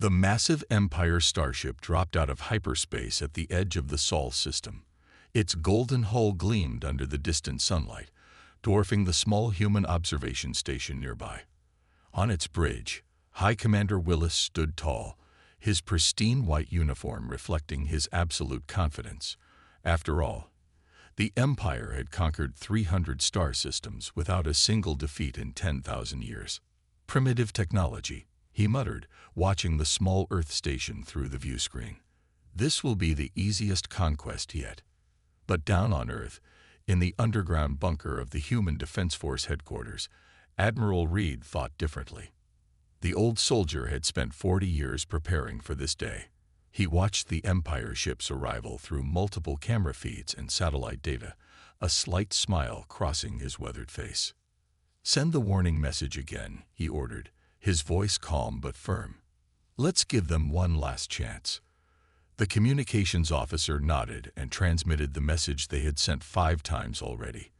The massive Empire starship dropped out of hyperspace at the edge of the Sol system. Its golden hull gleamed under the distant sunlight, dwarfing the small human observation station nearby. On its bridge, High Commander Willis stood tall, his pristine white uniform reflecting his absolute confidence. After all, the Empire had conquered 300 star systems without a single defeat in 10,000 years. Primitive technology, he muttered, watching the small Earth station through the view screen. This will be the easiest conquest yet. But down on Earth, in the underground bunker of the Human Defense Force headquarters, Admiral Reed thought differently. The old soldier had spent 40 years preparing for this day. He watched the Empire ship's arrival through multiple camera feeds and satellite data, a slight smile crossing his weathered face. "Send the warning message again," he ordered, his voice calm but firm. "Let's give them one last chance." The communications officer nodded and transmitted the message they had sent 5 times already.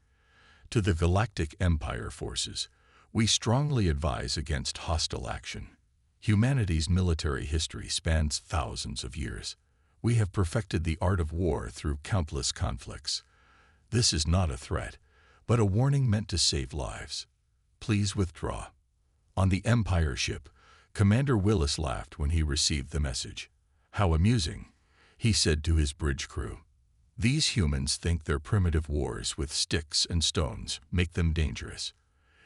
"To the Galactic Empire forces, we strongly advise against hostile action. Humanity's military history spans thousands of years. We have perfected the art of war through countless conflicts. This is not a threat, but a warning meant to save lives. Please withdraw." On the Empire ship, Commander Willis laughed when he received the message. "How amusing," he said to his bridge crew. "These humans think their primitive wars with sticks and stones make them dangerous."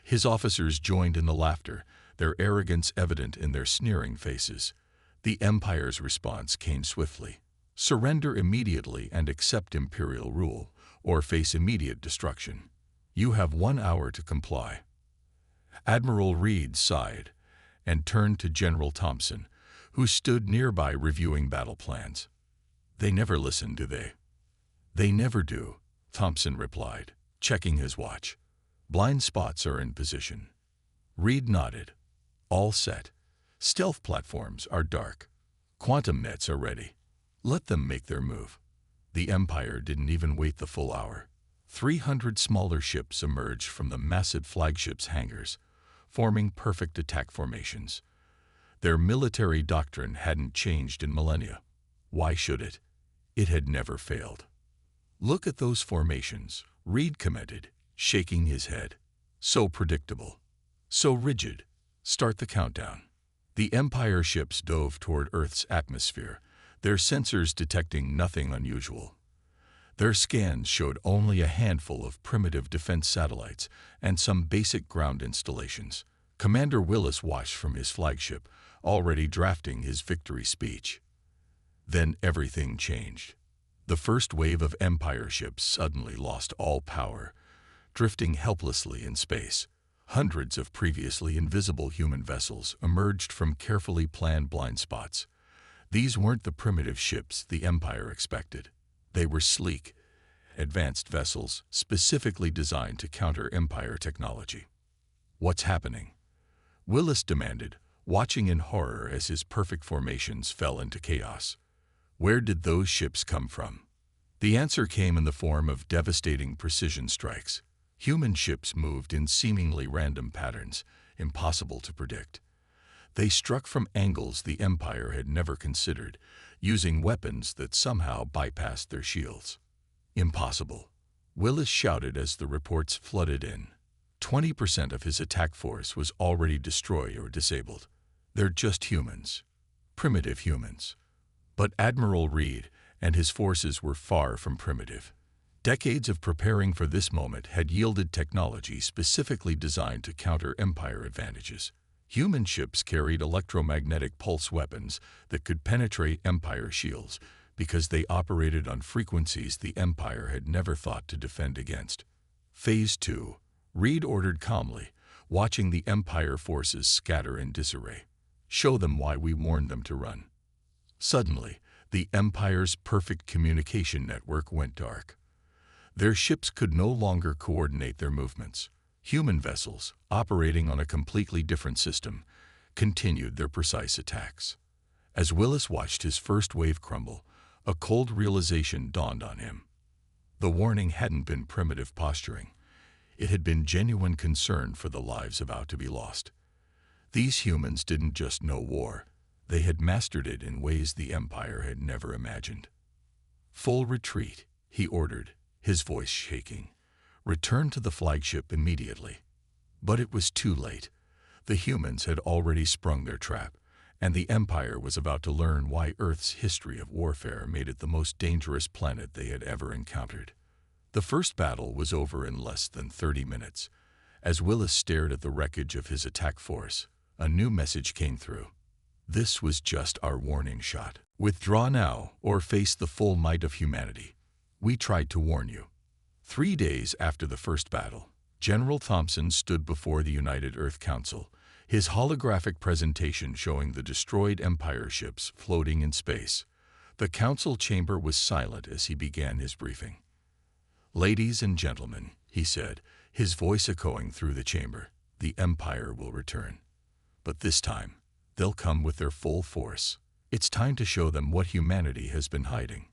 His officers joined in the laughter, their arrogance evident in their sneering faces. The Empire's response came swiftly. "Surrender immediately and accept Imperial rule, or face immediate destruction. You have 1 hour to comply." Admiral Reed sighed and turned to General Thompson, who stood nearby reviewing battle plans. "They never listen, do they?" "They never do," Thompson replied, checking his watch. "Blind spots are in position." Reed nodded. "All set. Stealth platforms are dark. Quantum nets are ready. Let them make their move." The Empire didn't even wait the full hour. 300 smaller ships emerged from the massive flagship's hangars, forming perfect attack formations. Their military doctrine hadn't changed in millennia. Why should it? It had never failed. "Look at those formations," Reed commented, shaking his head. "So predictable. So rigid. Start the countdown." The Empire ships dove toward Earth's atmosphere, their sensors detecting nothing unusual. Their scans showed only a handful of primitive defense satellites and some basic ground installations. Commander Willis watched from his flagship, already drafting his victory speech. Then everything changed. The first wave of Empire ships suddenly lost all power, drifting helplessly in space. Hundreds of previously invisible human vessels emerged from carefully planned blind spots. These weren't the primitive ships the Empire expected. They were sleek, advanced vessels specifically designed to counter Empire technology. "What's happening?" Willis demanded, watching in horror as his perfect formations fell into chaos. Where did those ships come from? The answer came in the form of devastating precision strikes. Human ships moved in seemingly random patterns, impossible to predict. They struck from angles the Empire had never considered, using weapons that somehow bypassed their shields. "Impossible," Willis shouted as the reports flooded in. 20% of his attack force was already destroyed or disabled. They're just humans. Primitive humans. But Admiral Reed and his forces were far from primitive. Decades of preparing for this moment had yielded technology specifically designed to counter Empire advantages. Human ships carried electromagnetic pulse weapons that could penetrate Empire shields because they operated on frequencies the Empire had never thought to defend against. Phase 2, Reed ordered calmly, watching the Empire forces scatter in disarray. "Show them why we warned them to run." Suddenly, the Empire's perfect communication network went dark. Their ships could no longer coordinate their movements. Human vessels, operating on a completely different system, continued their precise attacks. As Willis watched his first wave crumble, a cold realization dawned on him. The warning hadn't been primitive posturing. It had been genuine concern for the lives about to be lost. These humans didn't just know war. They had mastered it in ways the Empire had never imagined. "Full retreat," he ordered, his voice shaking. "Return to the flagship immediately." But it was too late. The humans had already sprung their trap, and the Empire was about to learn why Earth's history of warfare made it the most dangerous planet they had ever encountered. The first battle was over in less than 30 minutes. As Willis stared at the wreckage of his attack force, a new message came through. "This was just our warning shot. Withdraw now or face the full might of humanity. We tried to warn you." 3 days after the first battle, General Thompson stood before the United Earth Council, his holographic presentation showing the destroyed Empire ships floating in space. The council chamber was silent as he began his briefing. "Ladies and gentlemen," he said, his voice echoing through the chamber, "the Empire will return. But this time, they'll come with their full force. It's time to show them what humanity has been hiding."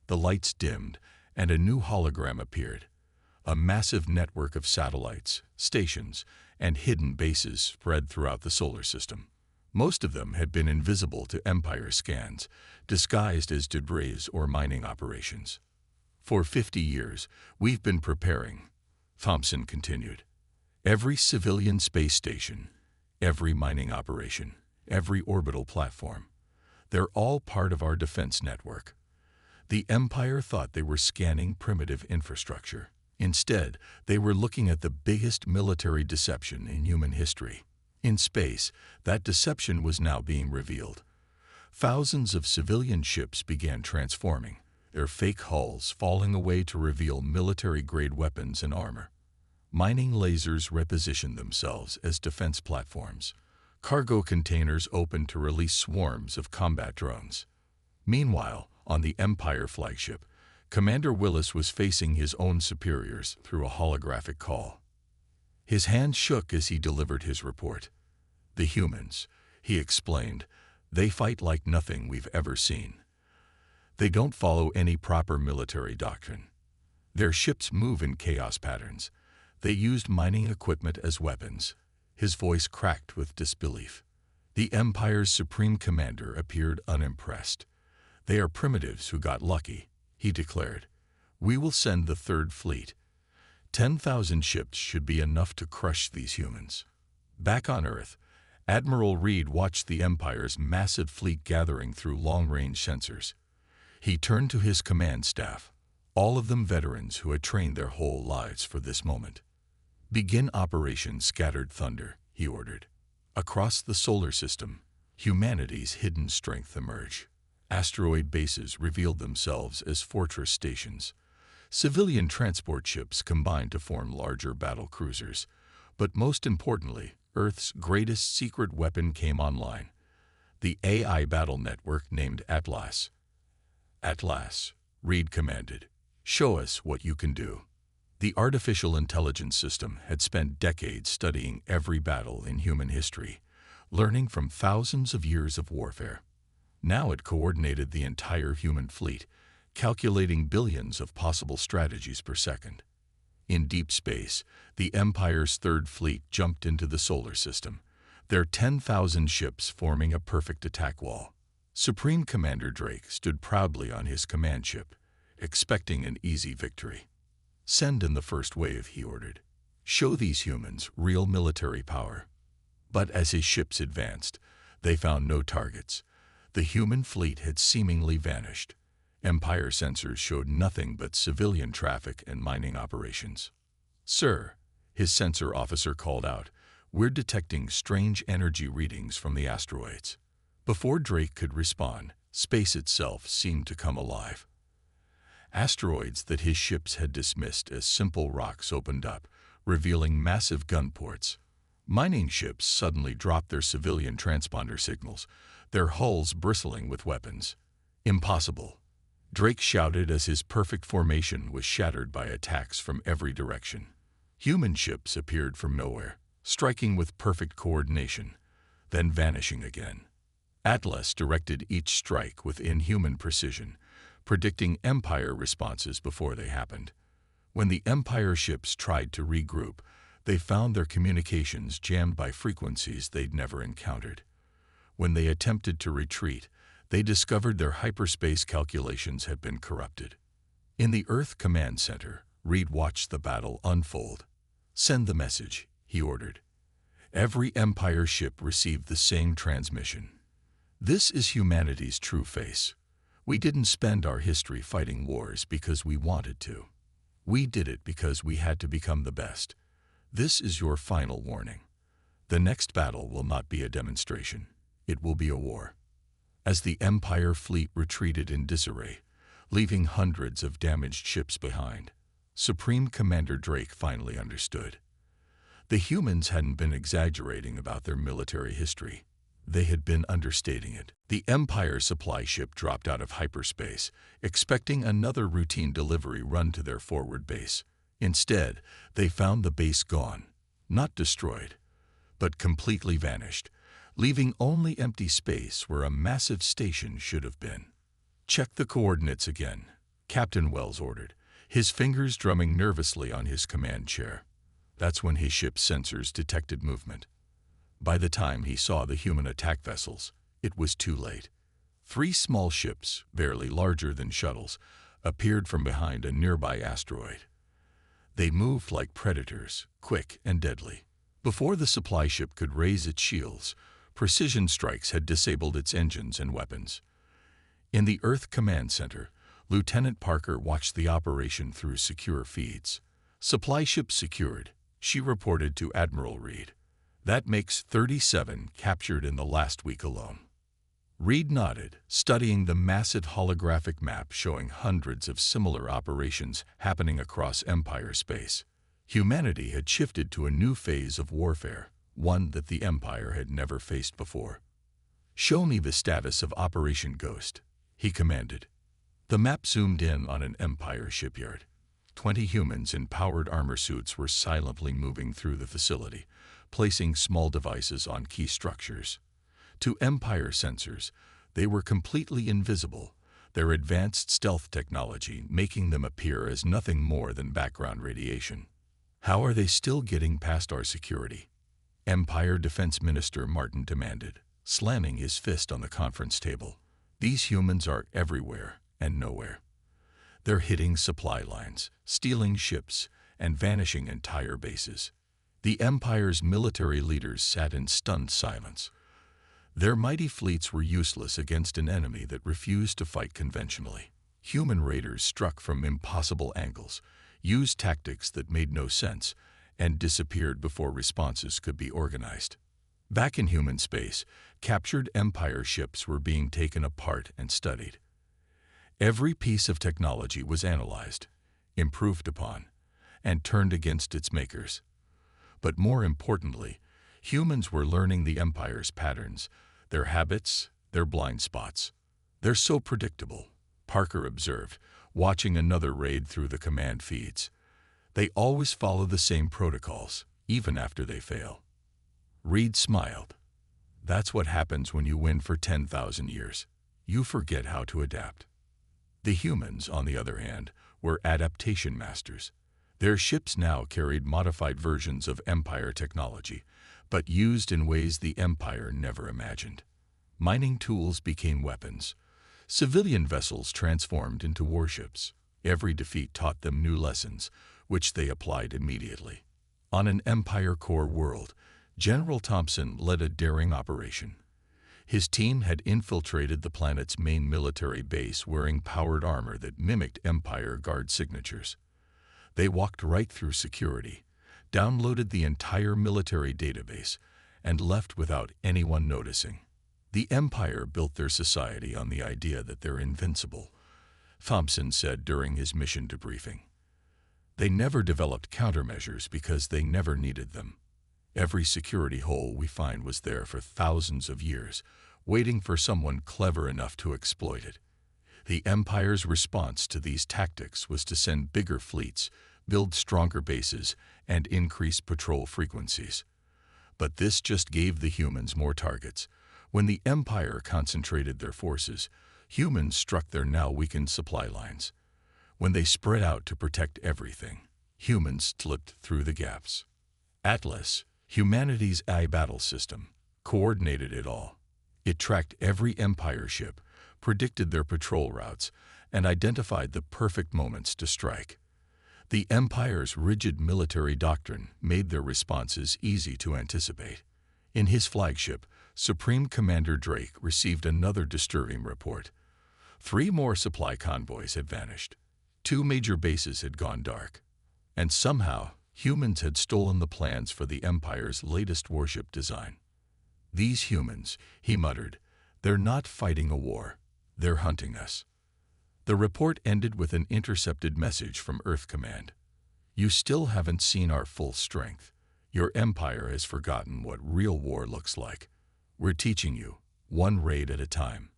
The lights dimmed, and a new hologram appeared. A massive network of satellites, stations, and hidden bases spread throughout the solar system. Most of them had been invisible to Empire scans, disguised as debris or mining operations. "For 50 years, we've been preparing," Thompson continued. "Every civilian space station, every mining operation, every orbital platform. They're all part of our defense network." The Empire thought they were scanning primitive infrastructure. Instead, they were looking at the biggest military deception in human history. In space, that deception was now being revealed. Thousands of civilian ships began transforming, their fake hulls falling away to reveal military-grade weapons and armor. Mining lasers repositioned themselves as defense platforms. Cargo containers opened to release swarms of combat drones. Meanwhile, on the Empire flagship, Commander Willis was facing his own superiors through a holographic call. His hand shook as he delivered his report. "The humans," he explained, "they fight like nothing we've ever seen. They don't follow any proper military doctrine. Their ships move in chaos patterns. They used mining equipment as weapons." His voice cracked with disbelief. The Empire's supreme commander appeared unimpressed. "They are primitives who got lucky," he declared. "We will send the Third Fleet. 10,000 ships should be enough to crush these humans." Back on Earth, Admiral Reed watched the Empire's massive fleet gathering through long-range sensors. He turned to his command staff, all of them veterans who had trained their whole lives for this moment. "Begin Operation Scattered Thunder," he ordered. Across the solar system, humanity's hidden strength emerged. Asteroid bases revealed themselves as fortress stations. Civilian transport ships combined to form larger battle cruisers. But most importantly, Earth's greatest secret weapon came online. The AI battle network named Atlas. "Atlas," Reed commanded, "show us what you can do." The artificial intelligence system had spent decades studying every battle in human history, learning from thousands of years of warfare. Now it coordinated the entire human fleet, calculating billions of possible strategies per second. In deep space, the Empire's Third Fleet jumped into the solar system, their 10,000 ships forming a perfect attack wall. Supreme Commander Drake stood proudly on his command ship, expecting an easy victory. "Send in the first wave," he ordered. "Show these humans real military power." But as his ships advanced, they found no targets. The human fleet had seemingly vanished. Empire sensors showed nothing but civilian traffic and mining operations. "Sir," his sensor officer called out, "we're detecting strange energy readings from the asteroids." Before Drake could respond, space itself seemed to come alive. Asteroids that his ships had dismissed as simple rocks opened up, revealing massive gun ports. Mining ships suddenly dropped their civilian transponder signals, their hulls bristling with weapons. "Impossible," Drake shouted as his perfect formation was shattered by attacks from every direction. Human ships appeared from nowhere, striking with perfect coordination, then vanishing again. Atlas directed each strike with inhuman precision, predicting Empire responses before they happened. When the Empire ships tried to regroup, they found their communications jammed by frequencies they'd never encountered. When they attempted to retreat, they discovered their hyperspace calculations had been corrupted. In the Earth Command Center, Reed watched the battle unfold. "Send the message," he ordered. Every Empire ship received the same transmission. "This is humanity's true face. We didn't spend our history fighting wars because we wanted to. We did it because we had to become the best. This is your final warning. The next battle will not be a demonstration. It will be a war." As the Empire fleet retreated in disarray, leaving hundreds of damaged ships behind, Supreme Commander Drake finally understood. The humans hadn't been exaggerating about their military history. They had been understating it. The Empire supply ship dropped out of hyperspace, expecting another routine delivery run to their forward base. Instead, they found the base gone, not destroyed, but completely vanished, leaving only empty space where a massive station should have been. "Check the coordinates again," Captain Wells ordered, his fingers drumming nervously on his command chair. That's when his ship's sensors detected movement. By the time he saw the human attack vessels, it was too late. 3 small ships, barely larger than shuttles, appeared from behind a nearby asteroid. They moved like predators, quick and deadly. Before the supply ship could raise its shields, precision strikes had disabled its engines and weapons. In the Earth Command Center, Lieutenant Parker watched the operation through secure feeds. "Supply ship secured," she reported to Admiral Reed. "That makes 37 captured in the last week alone." Reed nodded, studying the massive holographic map showing hundreds of similar operations happening across Empire space. Humanity had shifted to a new phase of warfare, one that the Empire had never faced before. "Show me the status of Operation Ghost," he commanded. The map zoomed in on an Empire shipyard. 20 humans in powered armor suits were silently moving through the facility, placing small devices on key structures. To Empire sensors, they were completely invisible, their advanced stealth technology making them appear as nothing more than background radiation. "How are they still getting past our security?" Empire Defense Minister Martin demanded, slamming his fist on the conference table. "These humans are everywhere and nowhere. They're hitting supply lines, stealing ships, and vanishing entire bases." The Empire's military leaders sat in stunned silence. Their mighty fleets were useless against an enemy that refused to fight conventionally. Human raiders struck from impossible angles, used tactics that made no sense, and disappeared before responses could be organized. Back in human space, captured Empire ships were being taken apart and studied. Every piece of technology was analyzed, improved upon, and turned against its makers. But more importantly, humans were learning the Empire's patterns, their habits, their blind spots. "They're so predictable," Parker observed, watching another raid through the command feeds. "They always follow the same protocols, even after they fail." Reed smiled. "That's what happens when you win for 10,000 years. You forget how to adapt." The humans, on the other hand, were adaptation masters. Their ships now carried modified versions of Empire technology, but used in ways the Empire never imagined. Mining tools became weapons. Civilian vessels transformed into warships. Every defeat taught them new lessons, which they applied immediately. On an Empire core world, General Thompson led a daring operation. His team had infiltrated the planet's main military base wearing powered armor that mimicked Empire Guard signatures. They walked right through security, downloaded the entire military database, and left without anyone noticing. The Empire built their society on the idea that they're invincible, Thompson said during his mission debriefing. They never developed countermeasures because they never needed them. Every security hole we find was there for thousands of years, waiting for someone clever enough to exploit it. The Empire's response to these tactics was to send bigger fleets, build stronger bases, and increase patrol frequencies. But this just gave the humans more targets. When the Empire concentrated their forces, humans struck their now weakened supply lines. When they spread out to protect everything, humans slipped through the gaps. Atlas, humanity's AI battle system, coordinated it all. It tracked every Empire ship, predicted their patrol routes, and identified the perfect moments to strike. The Empire's rigid military doctrine made their responses easy to anticipate. In his flagship, Supreme Commander Drake received another disturbing report. 3 more supply convoys had vanished. 2 major bases had gone dark. And somehow, humans had stolen the plans for the Empire's latest warship design. "These humans," he muttered, "they're not fighting a war. They're hunting us." The report ended with an intercepted message from Earth Command. "You still haven't seen our full strength. Your Empire has forgotten what real war looks like. We're teaching you, one raid at a time.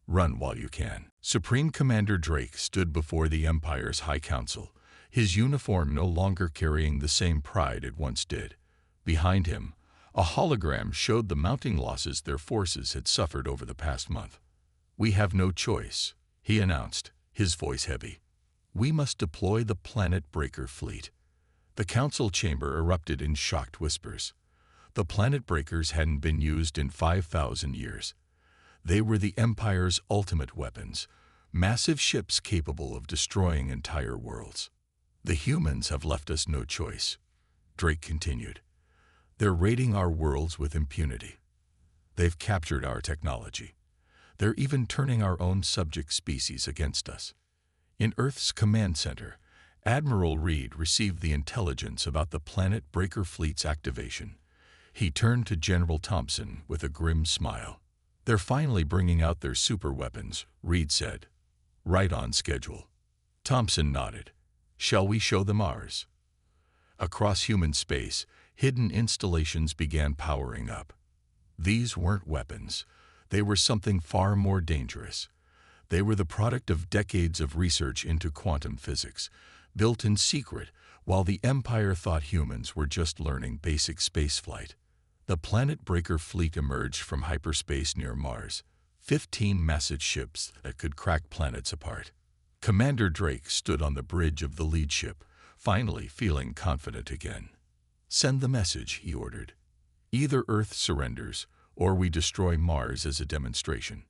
Run while you can." Supreme Commander Drake stood before the Empire's High Council, his uniform no longer carrying the same pride it once did. Behind him, a hologram showed the mounting losses their forces had suffered over the past month. "We have no choice," he announced, his voice heavy. "We must deploy the Planet Breaker fleet." The council chamber erupted in shocked whispers. The Planet Breakers hadn't been used in 5,000 years. They were the Empire's ultimate weapons, massive ships capable of destroying entire worlds. "The humans have left us no choice," Drake continued. "They're raiding our worlds with impunity. They've captured our technology. They're even turning our own subject species against us." In Earth's command center, Admiral Reed received the intelligence about the Planet Breaker fleet's activation. He turned to General Thompson with a grim smile. "They're finally bringing out their super weapons," Reed said. "Right on schedule." Thompson nodded. "Shall we show them ours?" Across human space, hidden installations began powering up. These weren't weapons. They were something far more dangerous. They were the product of decades of research into quantum physics, built in secret while the Empire thought humans were just learning basic spaceflight. The Planet Breaker fleet emerged from hyperspace near Mars, 15 massive ships that could crack planets apart. Commander Drake stood on the bridge of the lead ship, finally feeling confident again. "Send the message," he ordered. "Either Earth surrenders, or we destroy Mars as a demonstration."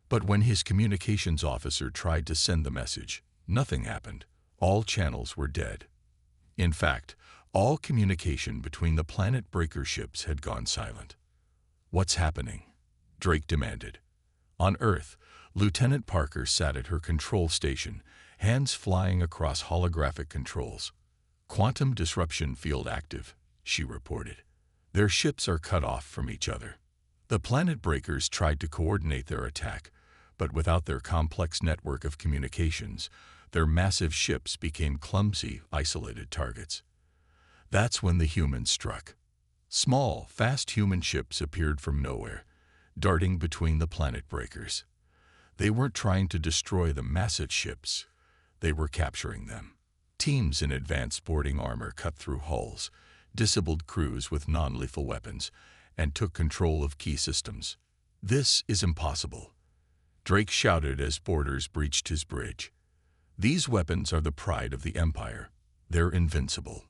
But when his communications officer tried to send the message, nothing happened. All channels were dead. In fact, all communication between the Planet Breaker ships had gone silent. "What's happening?" Drake demanded. On Earth, Lieutenant Parker sat at her control station, hands flying across holographic controls. "Quantum disruption field active," she reported. "Their ships are cut off from each other." The Planet Breakers tried to coordinate their attack, but without their complex network of communications, their massive ships became clumsy, isolated targets. That's when the humans struck. Small, fast human ships appeared from nowhere, darting between the Planet Breakers. They weren't trying to destroy the massive ships. They were capturing them. Teams in advanced boarding armor cut through hulls, disabled crews with non-lethal weapons, and took control of key systems. "This is impossible," Drake shouted as boarders breached his bridge. "These weapons are the pride of the Empire. They're invincible."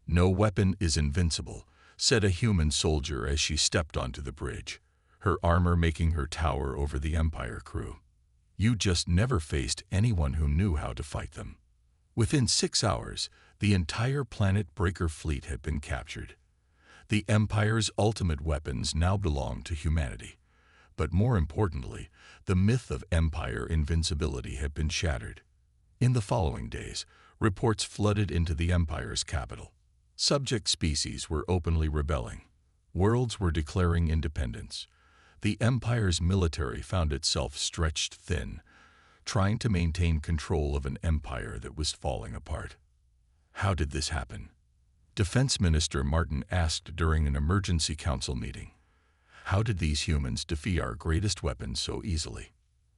"No weapon is invincible," said a human soldier as she stepped onto the bridge, her armor making her tower over the Empire crew. "You just never faced anyone who knew how to fight them." Within 6 hours, the entire Planet Breaker fleet had been captured. The Empire's ultimate weapons now belonged to humanity. But more importantly, the myth of Empire invincibility had been shattered. In the following days, reports flooded into the Empire's capital. Subject species were openly rebelling. Worlds were declaring independence. The Empire's military found itself stretched thin, trying to maintain control of an empire that was falling apart. How did this happen? Defense Minister Martin asked during an emergency council meeting. How did these humans defeat our greatest weapons so easily?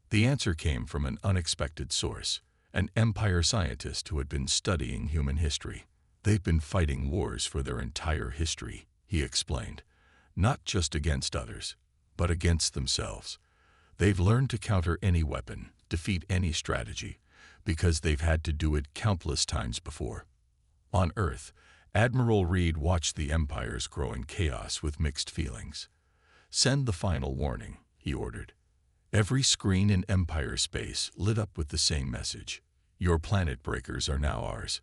The answer came from an unexpected source, an Empire scientist who had been studying human history. "They've been fighting wars for their entire history," he explained. "Not just against others, but against themselves. They've learned to counter any weapon, defeat any strategy, because they've had to do it countless times before." On Earth, Admiral Reed watched the Empire's growing chaos with mixed feelings. "Send the final warning," he ordered. Every screen in Empire space lit up with the same message. Your planet breakers are now ours.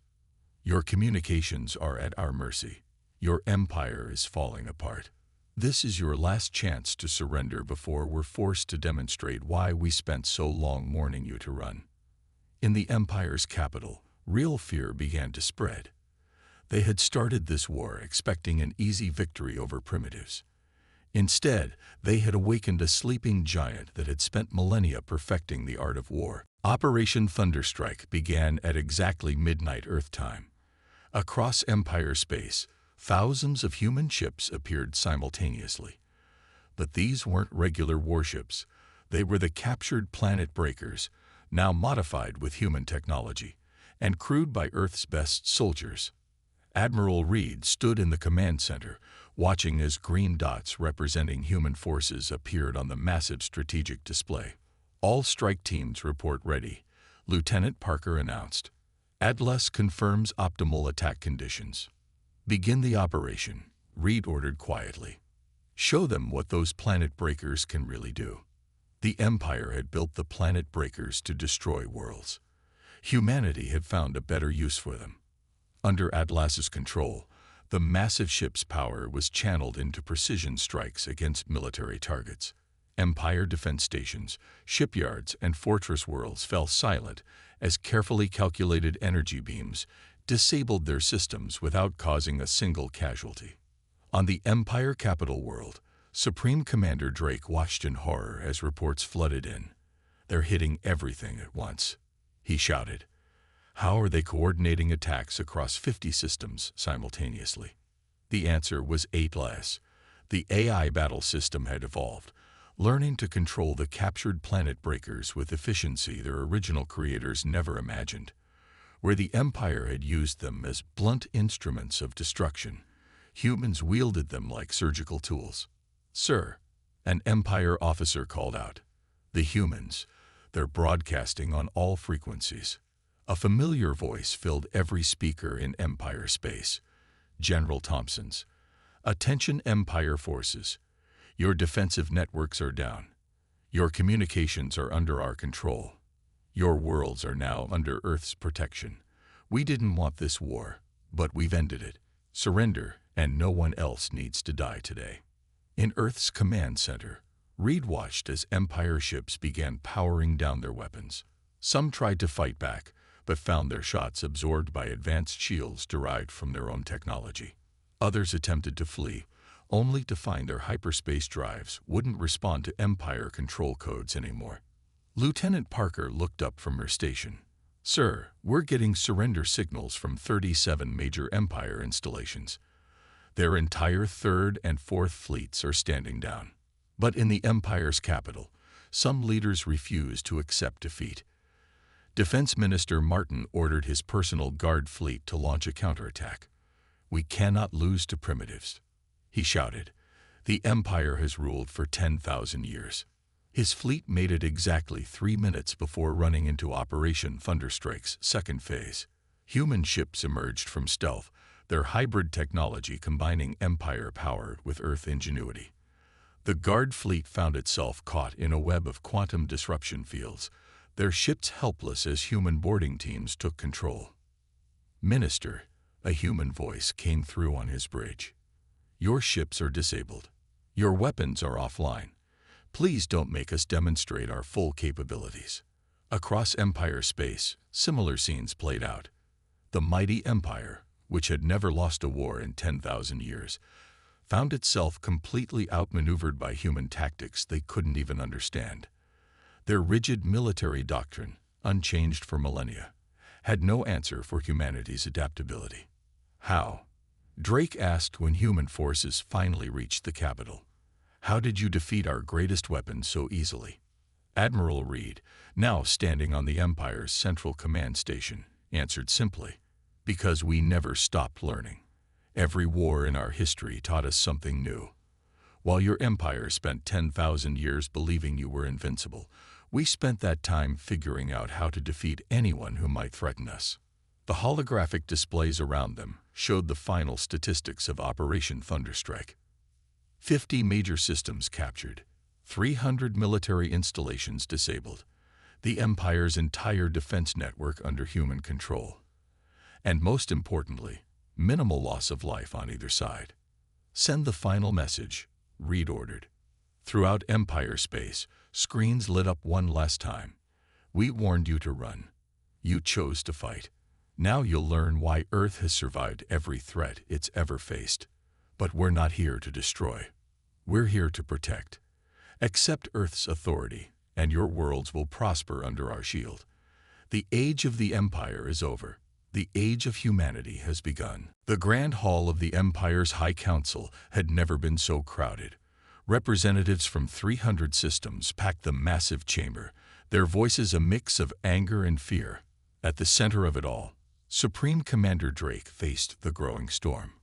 Your communications are at our mercy. Your empire is falling apart. This is your last chance to surrender before we're forced to demonstrate why we spent so long warning you to run. In the Empire's capital, real fear began to spread. They had started this war expecting an easy victory over primitives. Instead, they had awakened a sleeping giant that had spent millennia perfecting the art of war. Operation Thunderstrike began at exactly midnight Earth time. Across Empire space, thousands of human ships appeared simultaneously. But these weren't regular warships. They were the captured planet breakers, now modified with human technology, and crewed by Earth's best soldiers. Admiral Reed stood in the command center, watching as green dots representing human forces appeared on the massive strategic display. All strike teams report ready, Lieutenant Parker announced. Atlas confirms optimal attack conditions. Begin the operation, Reed ordered quietly. Show them what those planet breakers can really do. The Empire had built the planet breakers to destroy worlds. Humanity had found a better use for them. Under Atlas's control, the massive ship's power was channeled into precision strikes against military targets. Empire defense stations, shipyards, and fortress worlds fell silent as carefully calculated energy beams disabled their systems without causing a single casualty. On the Empire capital world, Supreme Commander Drake watched in horror as reports flooded in. They're hitting everything at once, he shouted. How are they coordinating attacks across 50 systems simultaneously? The answer was Atlas. The AI battle system had evolved, learning to control the captured planet breakers with efficiency their original creators never imagined. Where the Empire had used them as blunt instruments of destruction, humans wielded them like surgical tools. Sir, an Empire officer called out. The humans, they're broadcasting on all frequencies. A familiar voice filled every speaker in Empire space. General Thompson's. Attention Empire forces. Your defensive networks are down. Your communications are under our control. Your worlds are now under Earth's protection. We didn't want this war, but we've ended it. Surrender, and no one else needs to die today. In Earth's command center, Reed watched as Empire ships began powering down their weapons. Some tried to fight back, but found their shots absorbed by advanced shields derived from their own technology. Others attempted to flee, only to find their hyperspace drives wouldn't respond to Empire control codes anymore. Lieutenant Parker looked up from her station. Sir, we're getting surrender signals from 37 major Empire installations. Their entire 3rd and 4th fleets are standing down. But in the Empire's capital, some leaders refuse to accept defeat. Defense Minister Martin ordered his personal guard fleet to launch a counterattack. We cannot lose to primitives, he shouted. The Empire has ruled for 10,000 years. His fleet made it exactly 3 minutes before running into Operation Thunderstrike's second phase. Human ships emerged from stealth, their hybrid technology combining Empire power with Earth ingenuity. The guard fleet found itself caught in a web of quantum disruption fields, their ships helpless as human boarding teams took control. Minister, a human voice came through on his bridge. Your ships are disabled. Your weapons are offline. Please don't make us demonstrate our full capabilities. Across Empire space, similar scenes played out. The mighty Empire, which had never lost a war in 10,000 years, found itself completely outmaneuvered by human tactics they couldn't even understand. Their rigid military doctrine, unchanged for millennia, had no answer for humanity's adaptability. How? Drake asked when human forces finally reached the capital. How did you defeat our greatest weapon so easily? Admiral Reed, now standing on the Empire's central command station, answered simply, because we never stopped learning. Every war in our history taught us something new. While your empire spent 10,000 years believing you were invincible, we spent that time figuring out how to defeat anyone who might threaten us. The holographic displays around them showed the final statistics of Operation Thunderstrike. 50 major systems captured, 300 military installations disabled, the Empire's entire defense network under human control. And most importantly, minimal loss of life on either side. Send the final message, Reed ordered. Throughout Empire space, screens lit up one last time. We warned you to run. You chose to fight. Now you'll learn why Earth has survived every threat it's ever faced. But we're not here to destroy. We're here to protect. Accept Earth's authority, and your worlds will prosper under our shield. The age of the Empire is over. The age of humanity has begun. The Grand Hall of the Empire's High Council had never been so crowded. Representatives from 300 systems packed the massive chamber, their voices a mix of anger and fear. At the center of it all, Supreme Commander Drake faced the growing storm.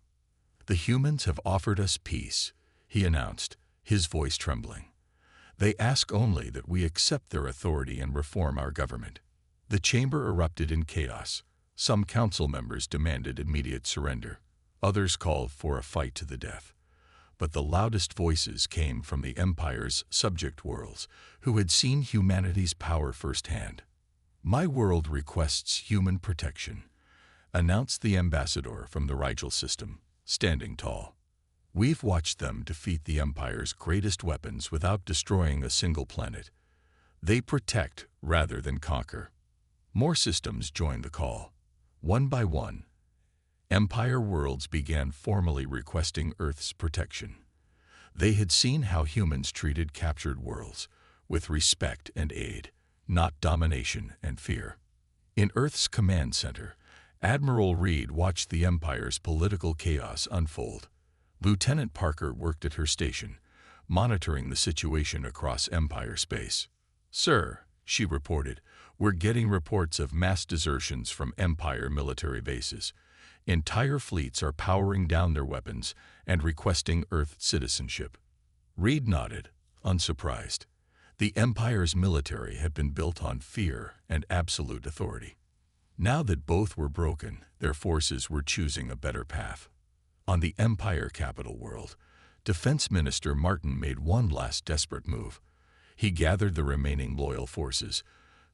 The humans have offered us peace, he announced, his voice trembling. They ask only that we accept their authority and reform our government. The chamber erupted in chaos. Some council members demanded immediate surrender. Others called for a fight to the death. But the loudest voices came from the Empire's subject worlds, who had seen humanity's power firsthand. My world requests human protection, announced the ambassador from the Rigel system, standing tall. We've watched them defeat the Empire's greatest weapons without destroying a single planet. They protect rather than conquer. More systems joined the call. One by one, Empire worlds began formally requesting Earth's protection. They had seen how humans treated captured worlds, with respect and aid, not domination and fear. In Earth's command center, Admiral Reed watched the Empire's political chaos unfold. Lieutenant Parker worked at her station, monitoring the situation across Empire space. "Sir," she reported, "we're getting reports of mass desertions from Empire military bases. Entire fleets are powering down their weapons and requesting Earth citizenship." Reed nodded, unsurprised. The Empire's military had been built on fear and absolute authority. Now that both were broken, their forces were choosing a better path. On the Empire capital world, Defense Minister Martin made one last desperate move. He gathered the remaining loyal forces,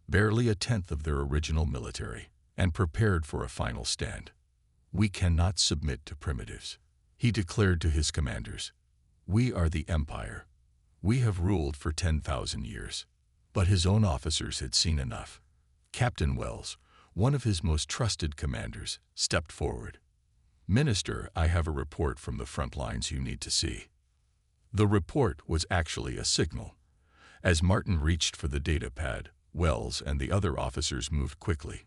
barely a tenth of their original military, and prepared for a final stand. "We cannot submit to primitives," he declared to his commanders. "We are the Empire. We have ruled for 10,000 years." But his own officers had seen enough. Captain Wells, one of his most trusted commanders, stepped forward. "Minister, I have a report from the front lines you need to see." The report was actually a signal. As Martin reached for the data pad, Wells and the other officers moved quickly.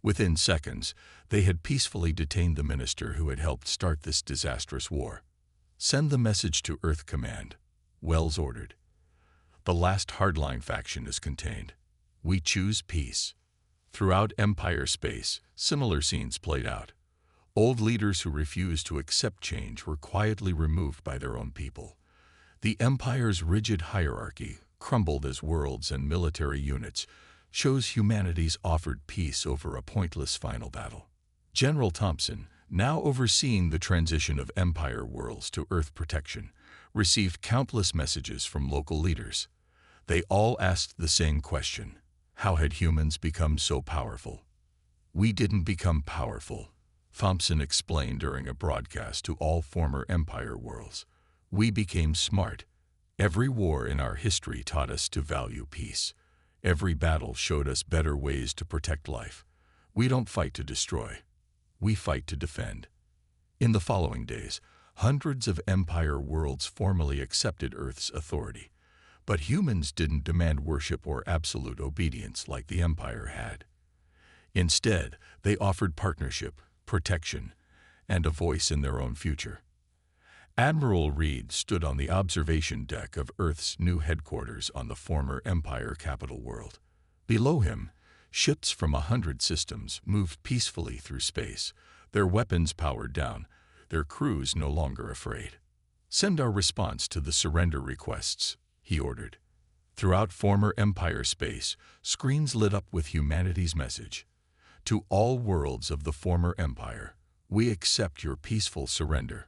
Within seconds, they had peacefully detained the minister who had helped start this disastrous war. "Send the message to Earth Command," Wells ordered. "The last hardline faction is contained. We choose peace." Throughout Empire space, similar scenes played out. Old leaders who refused to accept change were quietly removed by their own people. The Empire's rigid hierarchy crumbled as worlds and military units shows humanity's offered peace over a pointless final battle. General Thompson, now overseeing the transition of Empire worlds to Earth protection, received countless messages from local leaders. They all asked the same question: how had humans become so powerful? "We didn't become powerful," Thompson explained during a broadcast to all former Empire worlds. "We became smart. Every war in our history taught us to value peace. Every battle showed us better ways to protect life. We don't fight to destroy. We fight to defend." In the following days, hundreds of Empire worlds formally accepted Earth's authority. But humans didn't demand worship or absolute obedience like the Empire had. Instead, they offered partnership, protection, and a voice in their own future. Admiral Reed stood on the observation deck of Earth's new headquarters on the former Empire capital world. Below him, ships from 100 systems moved peacefully through space, their weapons powered down, their crews no longer afraid. "Send our response to the surrender requests," he ordered. Throughout former Empire space, screens lit up with humanity's message. "To all worlds of the former Empire, we accept your peaceful surrender.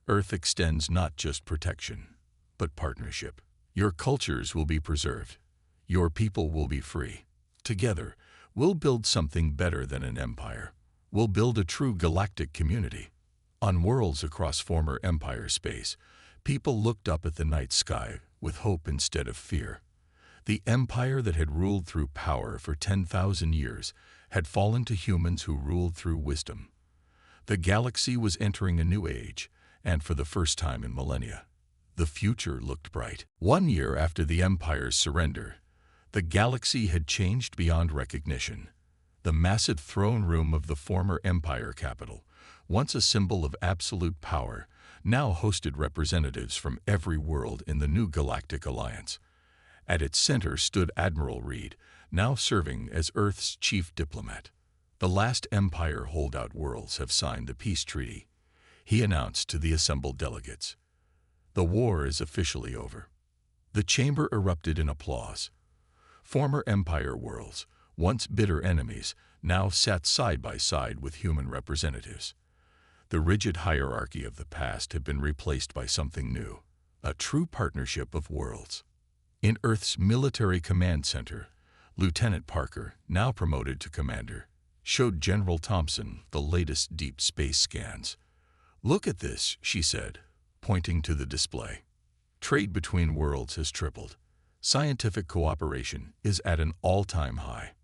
Earth extends not just protection, but partnership. Your cultures will be preserved. Your people will be free. Together, we'll build something better than an empire. We'll build a true galactic community. On worlds across former Empire space, people looked up at the night sky with hope instead of fear. The empire that had ruled through power for 10,000 years had fallen to humans who ruled through wisdom. The galaxy was entering a new age, and for the first time in millennia, the future looked bright. 1 year after the Empire's surrender, the galaxy had changed beyond recognition. The massive throne room of the former Empire capital, once a symbol of absolute power, now hosted representatives from every world in the new Galactic Alliance. At its center stood Admiral Reed, now serving as Earth's chief diplomat. The last Empire holdout worlds have signed the peace treaty, he announced to the assembled delegates. The war is officially over. The chamber erupted in applause. Former Empire worlds, once bitter enemies, now sat side by side with human representatives. The rigid hierarchy of the past had been replaced by something new, a true partnership of worlds. In Earth's military command center, Lieutenant Parker, now promoted to commander, showed General Thompson the latest deep space scans. "Look at this," she said, pointing to the display. "Trade between worlds has tripled. Scientific cooperation is at an all-time high.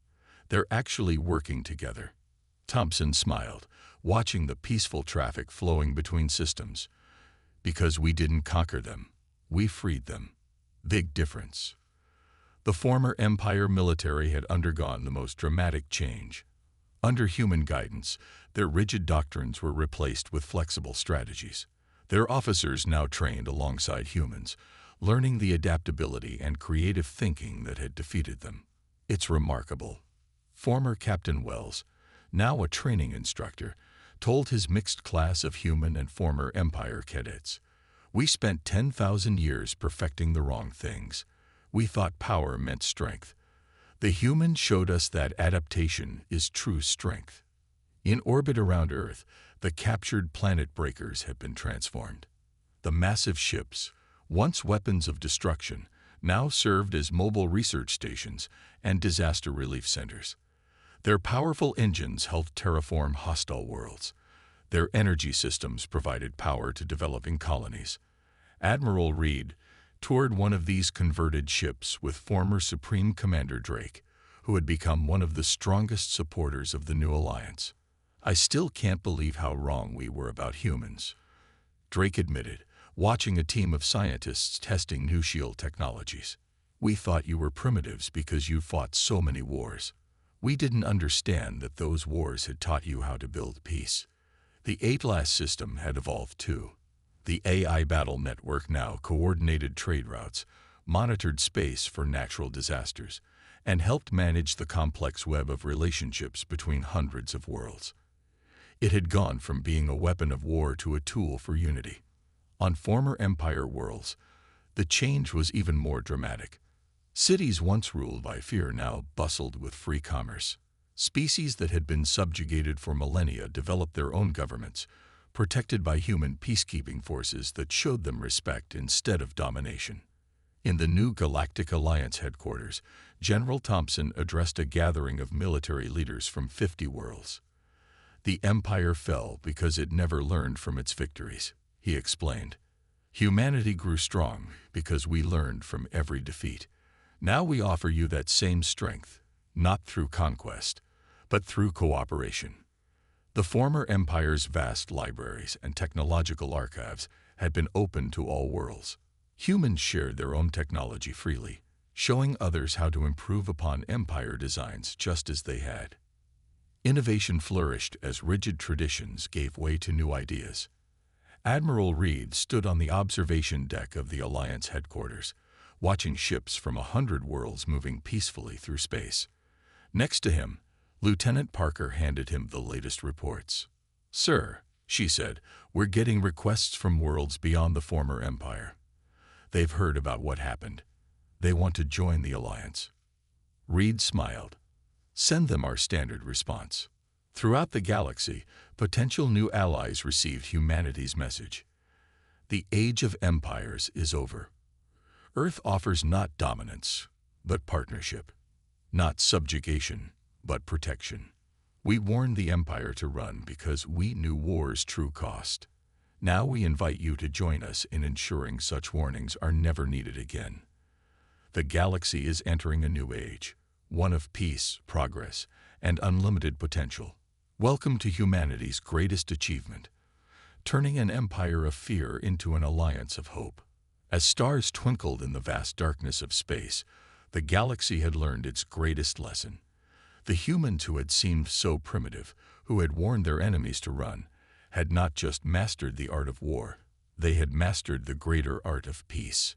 They're actually working together." Thompson smiled, watching the peaceful traffic flowing between systems. "Because we didn't conquer them, we freed them. Big difference." The former Empire military had undergone the most dramatic change. Under human guidance, their rigid doctrines were replaced with flexible strategies. Their officers now trained alongside humans, learning the adaptability and creative thinking that had defeated them. "It's remarkable," former Captain Wells, now a training instructor, told his mixed class of human and former Empire cadets. "We spent 10,000 years perfecting the wrong things. We thought power meant strength. The humans showed us that adaptation is true strength." In orbit around Earth, the captured planet breakers had been transformed. The massive ships, once weapons of destruction, now served as mobile research stations and disaster relief centers. Their powerful engines helped terraform hostile worlds. Their energy systems provided power to developing colonies. Admiral Reed toured one of these converted ships with former Supreme Commander Drake, who had become one of the strongest supporters of the new alliance. "I still can't believe how wrong we were about humans," Drake admitted, watching a team of scientists testing new shield technologies. "We thought you were primitives because you fought so many wars. We didn't understand that those wars had taught you how to build peace." The Atlas system had evolved too. The AI battle network now coordinated trade routes, monitored space for natural disasters, and helped manage the complex web of relationships between hundreds of worlds. It had gone from being a weapon of war to a tool for unity. On former Empire worlds, the change was even more dramatic. Cities once ruled by fear now bustled with free commerce. Species that had been subjugated for millennia developed their own governments, protected by human peacekeeping forces that showed them respect instead of domination. In the new Galactic Alliance headquarters, General Thompson addressed a gathering of military leaders from 50 worlds. "The Empire fell because it never learned from its victories," he explained. "Humanity grew strong because we learned from every defeat. Now we offer you that same strength, not through conquest, but through cooperation." The former Empire's vast libraries and technological archives had been open to all worlds. Humans shared their own technology freely, showing others how to improve upon Empire designs just as they had. Innovation flourished as rigid traditions gave way to new ideas. Admiral Reed stood on the observation deck of the Alliance headquarters, watching ships from 100 worlds moving peacefully through space. Next to him, Lieutenant Parker handed him the latest reports. "Sir," she said, "we're getting requests from worlds beyond the former Empire. They've heard about what happened. They want to join the Alliance." Reed smiled. "Send them our standard response." Throughout the galaxy, potential new allies received humanity's message. The age of empires is over. Earth offers not dominance, but partnership. Not subjugation, but protection. We warned the Empire to run because we knew war's true cost. Now we invite you to join us in ensuring such warnings are never needed again. The galaxy is entering a new age, one of peace, progress, and unlimited potential. Welcome to humanity's greatest achievement, turning an empire of fear into an alliance of hope. As stars twinkled in the vast darkness of space, the galaxy had learned its greatest lesson. The humans who had seemed so primitive, who had warned their enemies to run, had not just mastered the art of war, they had mastered the greater art of peace.